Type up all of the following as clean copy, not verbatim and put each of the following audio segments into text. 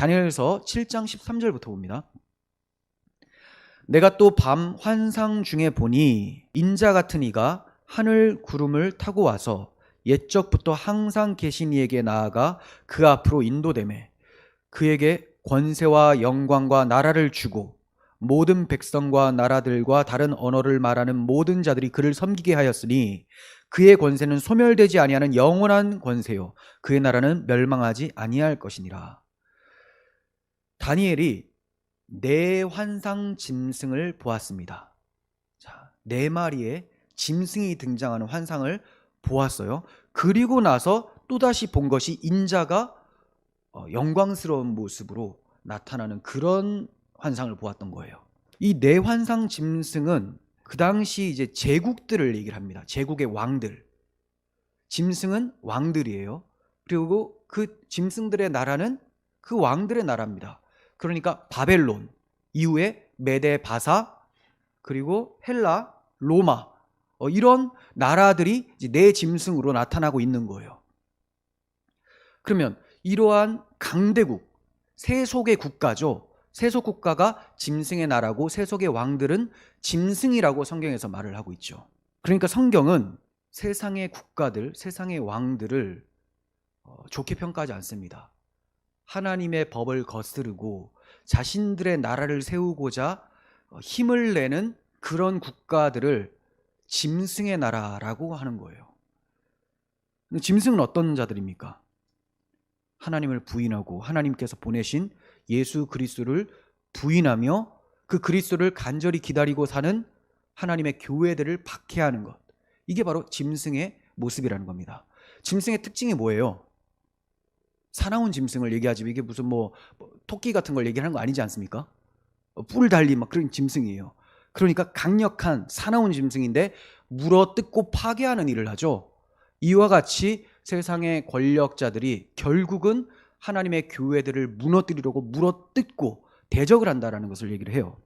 다니엘서 7장 13절부터 봅니다. 내가 또 밤 환상 중에 보니 인자 같은 이가 하늘 구름을 타고 와서 옛적부터 항상 계신 이에게 나아가 그 앞으로 인도되매 그에게 권세와 영광과 나라를 주고 모든 백성과 나라들과 다른 언어를 말하는 모든 자들이 그를 섬기게 하였으니 그의 권세는 소멸되지 아니하는 영원한 권세요 그의 나라는 멸망하지 아니할 것이니라. 다니엘이 네 환상 짐승을 보았습니다. 자, 네 마리의 짐승이 등장하는 환상을 보았어요. 그리고 나서 또다시 본 것이 인자가 영광스러운 모습으로 나타나는 그런 환상을 보았던 거예요. 이 네 환상 짐승은 그 당시 이제 제국들을 얘기를 합니다. 제국의 왕들. 짐승은 왕들이에요. 그리고 그 짐승들의 나라는 그 왕들의 나라입니다. 그러니까 바벨론 이후에 메데 바사 그리고 헬라 로마 이런 나라들이 이제 네 짐승으로 나타나고 있는 거예요. 그러면 이러한 강대국 세속의 국가죠. 세속 국가가 짐승의 나라고 세속의 왕들은 짐승이라고 성경에서 말을 하고 있죠. 그러니까 성경은 세상의 국가들 세상의 왕들을 좋게 평가하지 않습니다. 하나님의 법을 거스르고 자신들의 나라를 세우고자 힘을 내는 그런 국가들을 짐승의 나라라고 하는 거예요. 짐승은 어떤 자들입니까? 하나님을 부인하고 하나님께서 보내신 예수 그리스도를 부인하며 그 그리스도를 간절히 기다리고 사는 하나님의 교회들을 박해하는 것. 이게 바로 짐승의 모습이라는 겁니다. 짐승의 특징이 뭐예요? 사나운 짐승을 얘기하지 이게 무슨 토끼 같은 걸 얘기하는 거 아니지 않습니까? 뿔 달린 막 그런 짐승이에요. 그러니까 강력한 사나운 짐승인데 물어뜯고 파괴하는 일을 하죠. 이와 같이 세상의 권력자들이 결국은 하나님의 교회들을 무너뜨리려고 물어뜯고 대적을 한다는 것을 얘기를 해요.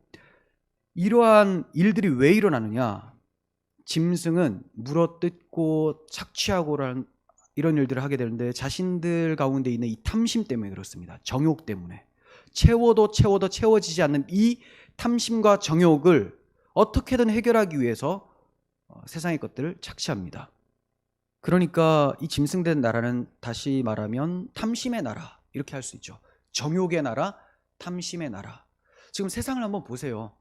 이러한 일들이 왜 일어나느냐? 짐승은 물어뜯고 착취하고라는 이런 일들을 하게 되는데 자신들 가운데 있는 이 탐심 때문에 그렇습니다. 정욕 때문에. 채워도 채워지지 않는 이 탐심과 정욕을 어떻게든 해결하기 위해서 세상의 것들을 착취합니다. 그러니까 이 짐승된 나라는 다시 말하면 탐심의 나라 이렇게 할 수 있죠. 정욕의 나라, 탐심의 나라. 지금 세상을 한번 보세요.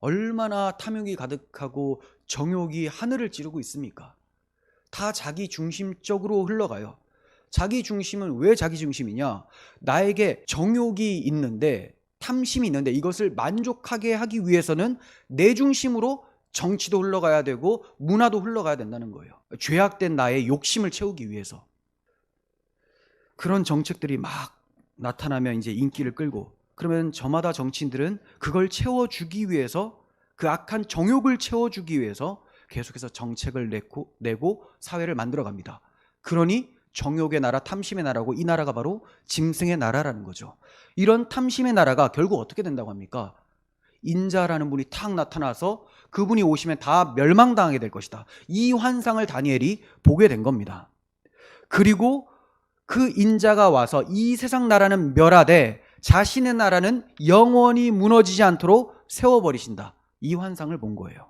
얼마나 탐욕이 가득하고 정욕이 하늘을 찌르고 있습니까? 다 자기 중심적으로 흘러가요. 자기 중심은 왜 자기 중심이냐? 나에게 정욕이 있는데 탐심이 있는데 이것을 만족하게 하기 위해서는 내 중심으로 정치도 흘러가야 되고 문화도 흘러가야 된다는 거예요. 죄악된 나의 욕심을 채우기 위해서. 그런 정책들이 막 나타나면 이제 인기를 끌고 그러면 저마다 정치인들은 그걸 채워주기 위해서 그 악한 정욕을 채워주기 위해서 계속해서 정책을 내고 사회를 만들어갑니다. 그러니 정욕의 나라, 탐심의 나라고 이 나라가 바로 짐승의 나라라는 거죠. 이런 탐심의 나라가 결국 어떻게 된다고 합니까? 인자라는 분이 탁 나타나서 그분이 오시면 다 멸망당하게 될 것이다. 이 환상을 다니엘이 보게 된 겁니다. 그리고 그 인자가 와서 이 세상 나라는 멸하되 자신의 나라는 영원히 무너지지 않도록 세워버리신다. 이 환상을 본 거예요.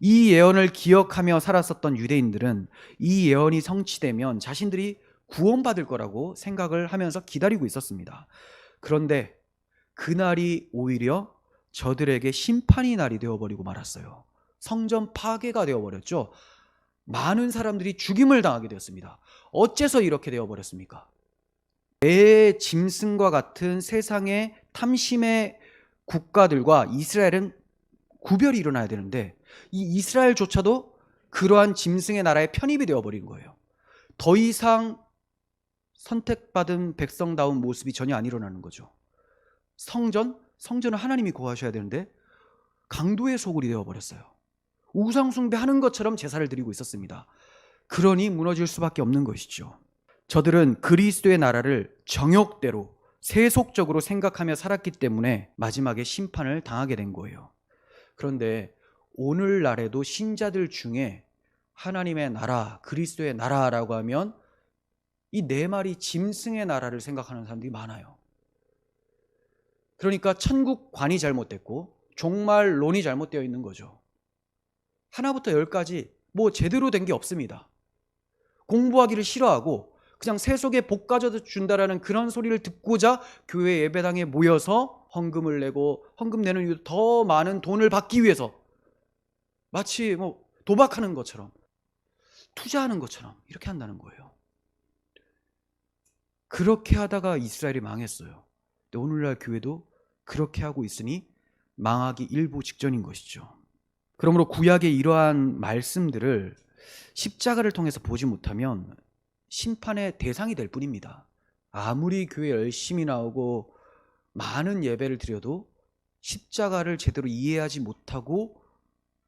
이 예언을 기억하며 살았었던 유대인들은 이 예언이 성취되면 자신들이 구원받을 거라고 생각을 하면서 기다리고 있었습니다. 그런데 그날이 오히려 저들에게 심판의 날이 되어버리고 말았어요. 성전 파괴가 되어버렸죠. 많은 사람들이 죽임을 당하게 되었습니다. 어째서 이렇게 되어버렸습니까? 내 짐승과 같은 세상의 탐심의 국가들과 이스라엘은 구별이 일어나야 되는데 이 이스라엘조차도 그러한 짐승의 나라에 편입이 되어버린 거예요. 더 이상 선택받은 백성다운 모습이 전혀 안 일어나는 거죠. 성전은 하나님이 거하셔야 되는데 강도의 소굴이 되어버렸어요. 우상 숭배하는 것처럼 제사를 드리고 있었습니다. 그러니 무너질 수밖에 없는 것이죠. 저들은 그리스도의 나라를 정욕대로 세속적으로 생각하며 살았기 때문에 마지막에 심판을 당하게 된 거예요. 그런데 오늘날에도 신자들 중에 하나님의 나라, 그리스도의 나라라고 하면 이 네 마리 짐승의 나라를 생각하는 사람들이 많아요. 그러니까 천국관이 잘못됐고 종말론이 잘못되어 있는 거죠. 하나부터 열까지 뭐 제대로 된 게 없습니다. 공부하기를 싫어하고 그냥 세속에 복 가져준다라는 그런 소리를 듣고자 교회 예배당에 모여서 헌금을 내고, 헌금 내는 이유도 더 많은 돈을 받기 위해서, 마치 뭐 도박하는 것처럼, 투자하는 것처럼 이렇게 한다는 거예요. 그렇게 하다가 이스라엘이 망했어요. 근데 오늘날 교회도 그렇게 하고 있으니 망하기 일보 직전인 것이죠. 그러므로 구약의 이러한 말씀들을 십자가를 통해서 보지 못하면 심판의 대상이 될 뿐입니다. 아무리 교회 열심히 나오고 많은 예배를 드려도 십자가를 제대로 이해하지 못하고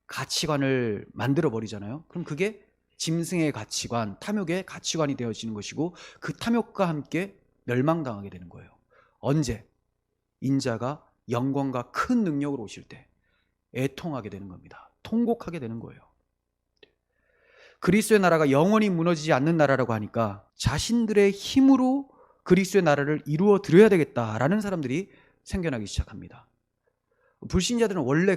가치관을 만들어 버리잖아요. 그럼 그게 짐승의 가치관, 탐욕의 가치관이 되어지는 것이고, 그 탐욕과 함께 멸망당하게 되는 거예요. 언제? 인자가 영광과 큰 능력으로 오실 때 애통하게 되는 겁니다. 통곡하게 되는 거예요. 그리스도의 나라가 영원히 무너지지 않는 나라라고 하니까 자신들의 힘으로 그리스도의 나라를 이루어 드려야 되겠다라는 사람들이 생겨나기 시작합니다. 불신자들은 원래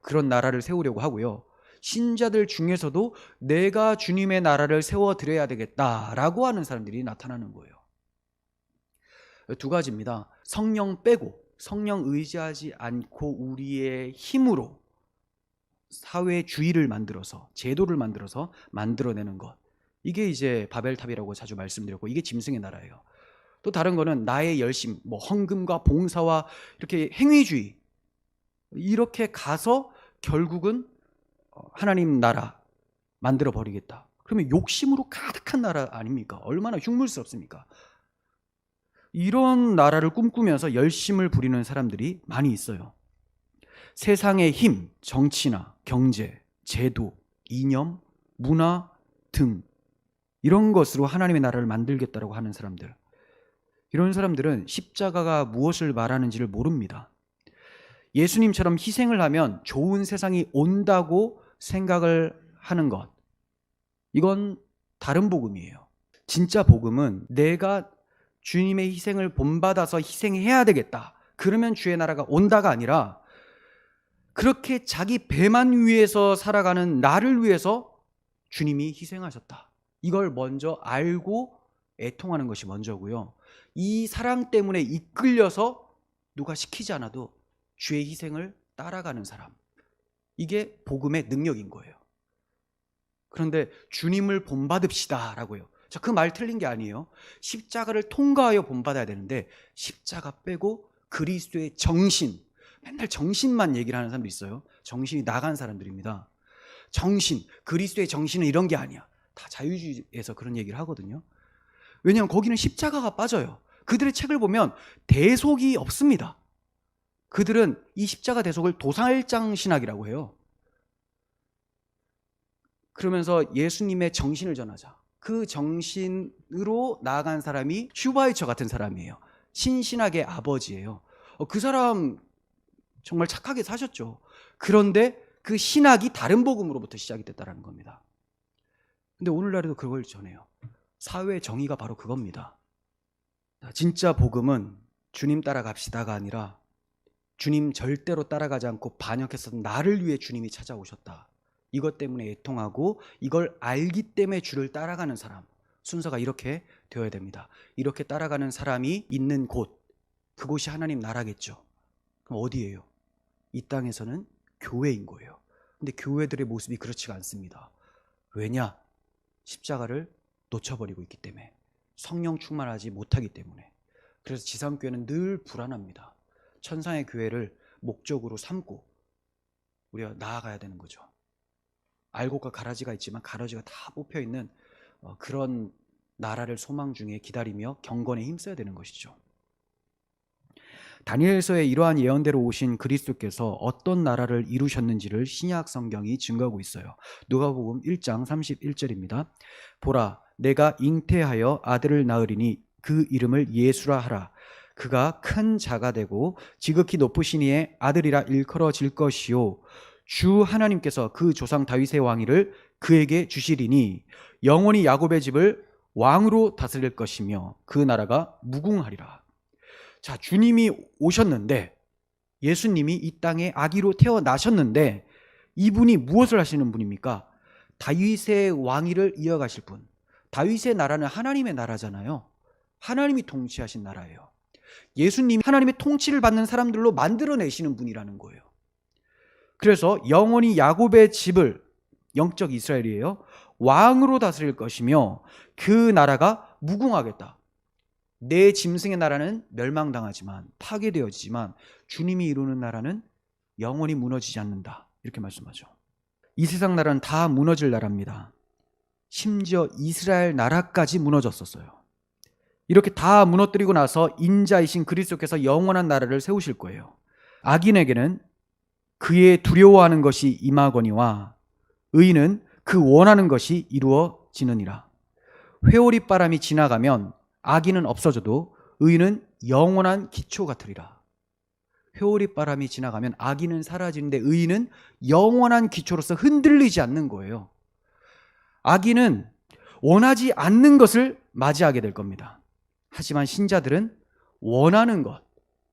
그런 나라를 세우려고 하고요. 신자들 중에서도 내가 주님의 나라를 세워 드려야 되겠다라고 하는 사람들이 나타나는 거예요. 두 가지입니다. 성령 빼고, 성령 의지하지 않고 우리의 힘으로 사회주의를 만들어서, 제도를 만들어서 만들어내는 것, 이게 이제 바벨탑이라고 자주 말씀드렸고, 이게 짐승의 나라예요. 또 다른 거는 나의 열심, 뭐 헌금과 봉사와 이렇게 행위주의, 이렇게 가서 결국은 하나님 나라 만들어 버리겠다. 그러면 욕심으로 가득한 나라 아닙니까? 얼마나 흉물스럽습니까? 이런 나라를 꿈꾸면서 열심을 부리는 사람들이 많이 있어요. 세상의 힘, 정치나 경제, 제도, 이념, 문화 등 이런 것으로 하나님의 나라를 만들겠다고 하는 사람들, 이런 사람들은 십자가가 무엇을 말하는지를 모릅니다. 예수님처럼 희생을 하면 좋은 세상이 온다고 생각을 하는 것, 이건 다른 복음이에요. 진짜 복음은 내가 주님의 희생을 본받아서 희생해야 되겠다, 그러면 주의 나라가 온다가 아니라, 그렇게 자기 배만 위해서 살아가는 나를 위해서 주님이 희생하셨다, 이걸 먼저 알고 애통하는 것이 먼저고요. 이 사랑 때문에 이끌려서 누가 시키지 않아도 주의 희생을 따라가는 사람, 이게 복음의 능력인 거예요. 그런데 주님을 본받읍시다 라고요. 자, 그 말 틀린 게 아니에요. 십자가를 통과하여 본받아야 되는데, 십자가 빼고 그리스도의 정신, 맨날 정신만 얘기를 하는 사람도 있어요. 정신이 나간 사람들입니다. 정신, 그리스도의 정신은 이런 게 아니야. 다 자유주의에서 그런 얘기를 하거든요. 왜냐하면 거기는 십자가가 빠져요. 그들의 책을 보면 대속이 없습니다. 그들은 이 십자가 대속을 도살장 신학이라고 해요. 그러면서 예수님의 정신을 전하자, 그 정신으로 나아간 사람이 슈바이처 같은 사람이에요. 신신학의 아버지예요. 그 사람 정말 착하게 사셨죠. 그런데 그 신학이 다른 복음으로부터 시작이 됐다는 겁니다. 근데 오늘날에도 그걸 전해요. 사회 정의가 바로 그겁니다. 진짜 복음은 주님 따라갑시다가 아니라, 주님 절대로 따라가지 않고 반역해서 나를 위해 주님이 찾아오셨다, 이것 때문에 애통하고 이걸 알기 때문에 주를 따라가는 사람, 순서가 이렇게 되어야 됩니다. 이렇게 따라가는 사람이 있는 곳, 그곳이 하나님 나라겠죠. 그럼 어디예요? 이 땅에서는 교회인 거예요. 근데 교회들의 모습이 그렇지가 않습니다. 왜냐? 십자가를 놓쳐버리고 있기 때문에, 성령 충만하지 못하기 때문에. 그래서 지상교회는 늘 불안합니다. 천상의 교회를 목적으로 삼고 우리가 나아가야 되는 거죠. 알곡과 가라지가 있지만 가라지가 다 뽑혀있는 그런 나라를 소망 중에 기다리며 경건에 힘써야 되는 것이죠. 다니엘서의 이러한 예언대로 오신 그리스도께서 어떤 나라를 이루셨는지를 신약 성경이 증거하고 있어요. 누가복음 1장 31절입니다. 보라, 내가 잉태하여 아들을 낳으리니 그 이름을 예수라 하라. 그가 큰 자가 되고 지극히 높으신 이의 아들이라 일컬어질 것이요, 주 하나님께서 그 조상 다윗의 왕위를 그에게 주시리니 영원히 야곱의 집을 왕으로 다스릴 것이며 그 나라가 무궁하리라. 자, 주님이 오셨는데, 예수님이 이 땅에 아기로 태어나셨는데, 이분이 무엇을 하시는 분입니까? 다윗의 왕위를 이어가실 분. 다윗의 나라는 하나님의 나라잖아요. 하나님이 통치하신 나라예요. 예수님이 하나님의 통치를 받는 사람들로 만들어내시는 분이라는 거예요. 그래서 영원히 야곱의 집을, 영적 이스라엘이에요, 왕으로 다스릴 것이며 그 나라가 무궁하겠다. 내 짐승의 나라는 멸망당하지만, 파괴되어지지만 주님이 이루는 나라는 영원히 무너지지 않는다, 이렇게 말씀하죠. 이 세상 나라는 다 무너질 나라입니다. 심지어 이스라엘 나라까지 무너졌었어요. 이렇게 다 무너뜨리고 나서 인자이신 그리스도께서 영원한 나라를 세우실 거예요. 악인에게는 그의 두려워하는 것이 임하거니와 의인은 그 원하는 것이 이루어지느니라. 회오리 바람이 지나가면 악인은 없어져도 의인은 영원한 기초 같으리라. 회오리 바람이 지나가면 악인은 사라지는데 의인은 영원한 기초로서 흔들리지 않는 거예요. 악인은 원하지 않는 것을 맞이하게 될 겁니다. 하지만 신자들은 원하는 것,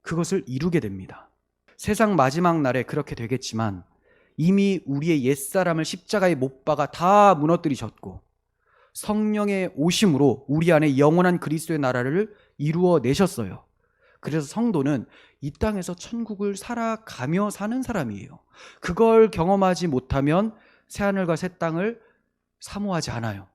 그것을 이루게 됩니다. 세상 마지막 날에 그렇게 되겠지만 이미 우리의 옛사람을 십자가에 못 박아 다 무너뜨리셨고 성령의 오심으로 우리 안에 영원한 그리스도의 나라를 이루어내셨어요. 그래서 성도는 이 땅에서 천국을 살아가며 사는 사람이에요. 그걸 경험하지 못하면 새하늘과 새 땅을 사모하지 않아요.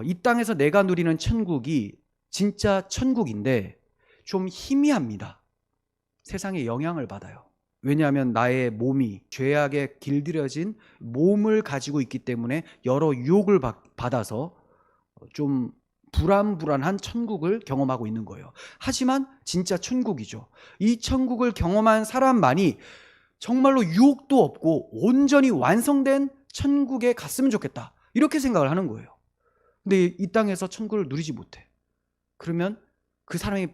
이 땅에서 내가 누리는 천국이 진짜 천국인데 좀 희미합니다. 세상에 영향을 받아요. 왜냐하면 나의 몸이 죄악에 길들여진 몸을 가지고 있기 때문에 여러 유혹을 받아서 좀 불안불안한 천국을 경험하고 있는 거예요. 하지만 진짜 천국이죠. 이 천국을 경험한 사람만이 정말로 유혹도 없고 온전히 완성된 천국에 갔으면 좋겠다, 이렇게 생각을 하는 거예요. 근데 이 땅에서 천국을 누리지 못해. 그러면 그 사람이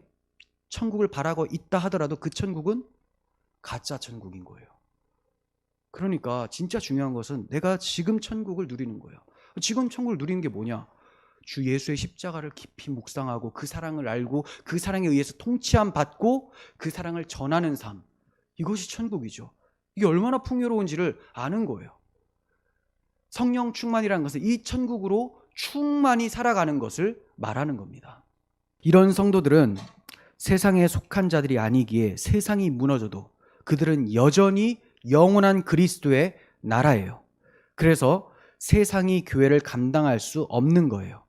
천국을 바라고 있다 하더라도 그 천국은 가짜 천국인 거예요. 그러니까 진짜 중요한 것은 내가 지금 천국을 누리는 거예요. 지금 천국을 누리는 게 뭐냐? 주 예수의 십자가를 깊이 묵상하고 그 사랑을 알고 그 사랑에 의해서 통치함 받고 그 사랑을 전하는 삶, 이것이 천국이죠. 이게 얼마나 풍요로운지를 아는 거예요. 성령 충만이라는 것은 이 천국으로 충만히 살아가는 것을 말하는 겁니다. 이런 성도들은 세상에 속한 자들이 아니기에 세상이 무너져도 그들은 여전히 영원한 그리스도의 나라예요. 그래서 세상이 교회를 감당할 수 없는 거예요.